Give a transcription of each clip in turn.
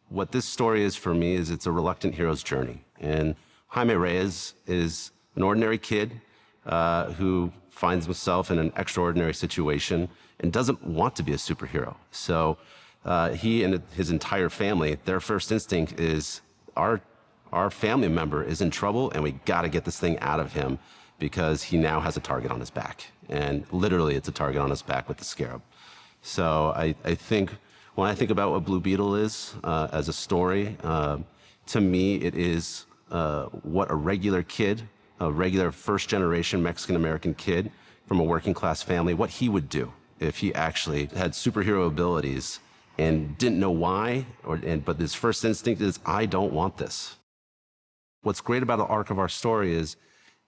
What this story is for me is it's a reluctant hero's journey. And Jaime Reyes is an ordinary kid who finds himself in an extraordinary situation and doesn't want to be a superhero. So he and his entire family, their first instinct is our family member is in trouble and we got to get this thing out of him because he now has a target on his back. And literally it's a target on his back with the scarab. So I think when I think about what Blue Beetle is as a story, to me it is what a regular kid, a regular first-generation Mexican-American kid from a working-class family, what he would do if he actually had superhero abilities and didn't know why, but his first instinct is, I don't want this. What's great about the arc of our story is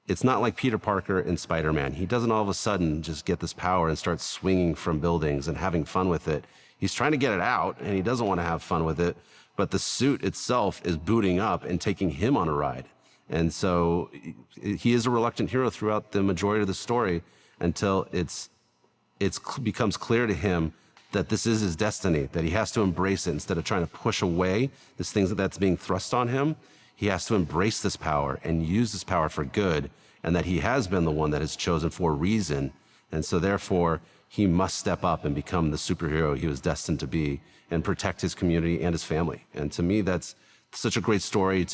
it's not like Peter Parker in Spider-Man. He doesn't all of a sudden just get this power and start swinging from buildings and having fun with it. He's trying to get it out, and he doesn't want to have fun with it, but the suit itself is booting up and taking him on a ride. And so he is a reluctant hero throughout the majority of the story until it becomes clear to him that this is his destiny, that he has to embrace it instead of trying to push away this thing that's being thrust on him. He has to embrace this power and use this power for good, and that he has been the one that is chosen for a reason. And so therefore, he must step up and become the superhero he was destined to be and protect his community and his family. And to me, that's such a great story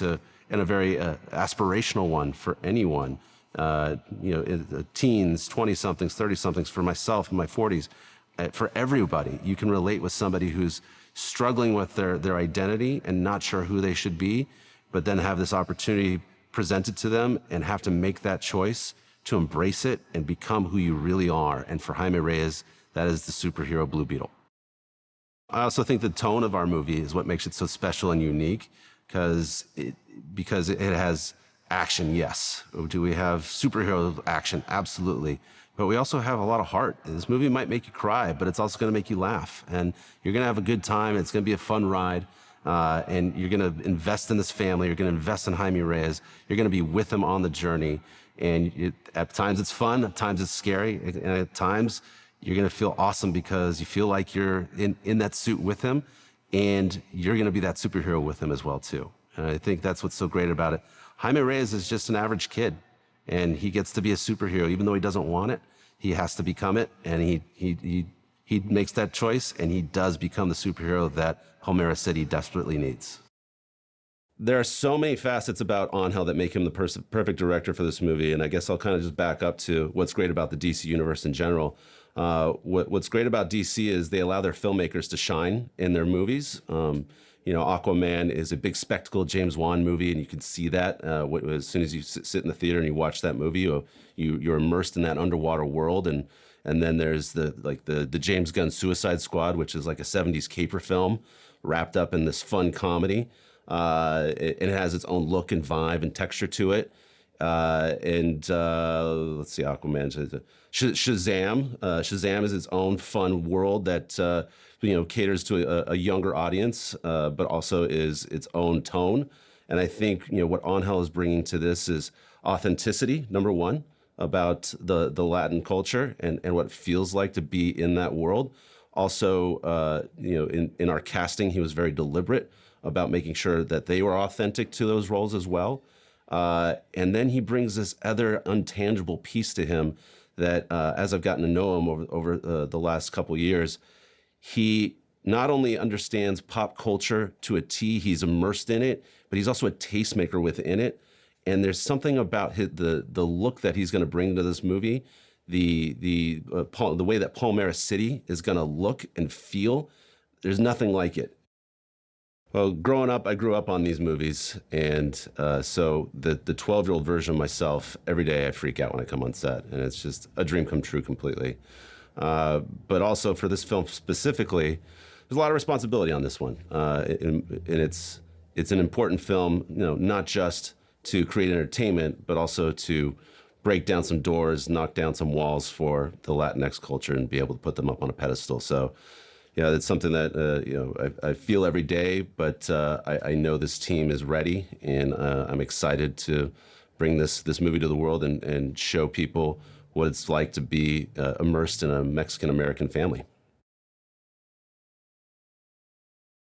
and a very aspirational one for anyone. Teens, 20-somethings, 30-somethings, for myself in my 40s, for everybody. You can relate with somebody who's struggling with their identity and not sure who they should be, but then have this opportunity presented to them and have to make that choice to embrace it and become who you really are. And for Jaime Reyes, that is the superhero Blue Beetle. I also think the tone of our movie is what makes it so special and unique, because it has action, yes. Do we have superhero action? Absolutely. But we also have a lot of heart. This movie might make you cry, but it's also going to make you laugh. And you're going to have a good time. It's going to be a fun ride. And you're going to invest in this family. You're going to invest in Jaime Reyes. You're going to be with him on the journey. And at times it's fun. At times it's scary. And at times you're going to feel awesome because you feel like you're in that suit with him. And you're going to be that superhero with him as well, too. And I think that's what's so great about it. Jaime Reyes is just an average kid. And he gets to be a superhero. Even though he doesn't want it, he has to become it. And he makes that choice, and he does become the superhero that Palmera City desperately needs. There are so many facets about Angel that make him the perfect director for this movie, and I guess I'll kind of just back up to what's great about the DC universe in general. What's great about DC is they allow their filmmakers to shine in their movies. Aquaman is a big spectacle James Wan movie, and you can see that as soon as you sit in the theater and you watch that movie, you're immersed in that underwater world. And then there's the James Gunn Suicide Squad, which is like a 70s caper film wrapped up in this fun comedy. It has its own look and vibe and texture to it. Let's see, Aquaman, Shazam. Shazam is its own fun world that caters to a younger audience, but also is its own tone. And I think what Angel is bringing to this is authenticity, number one, about the Latin culture and what it feels like to be in that world. Also, in our casting, he was very deliberate about making sure that they were authentic to those roles as well. And then he brings this other untangible piece to him that, as I've gotten to know him over the last couple years, he not only understands pop culture to a T, he's immersed in it, but he's also a tastemaker within it. And there's something about the look that he's going to bring to this movie, the way that Palmera City is going to look and feel. There's nothing like it. Well, growing up, I grew up on these movies, and so the 12-year-old version of myself, every day I freak out when I come on set, and it's just a dream come true completely. But also for this film specifically, there's a lot of responsibility on this one, and it's an important film, not just to create entertainment, but also to break down some doors, knock down some walls for the Latinx culture, and be able to put them up on a pedestal. So. Yeah, it's something that I feel every day, but I know this team is ready, and I'm excited to bring this movie to the world and show people what it's like to be immersed in a Mexican-American family.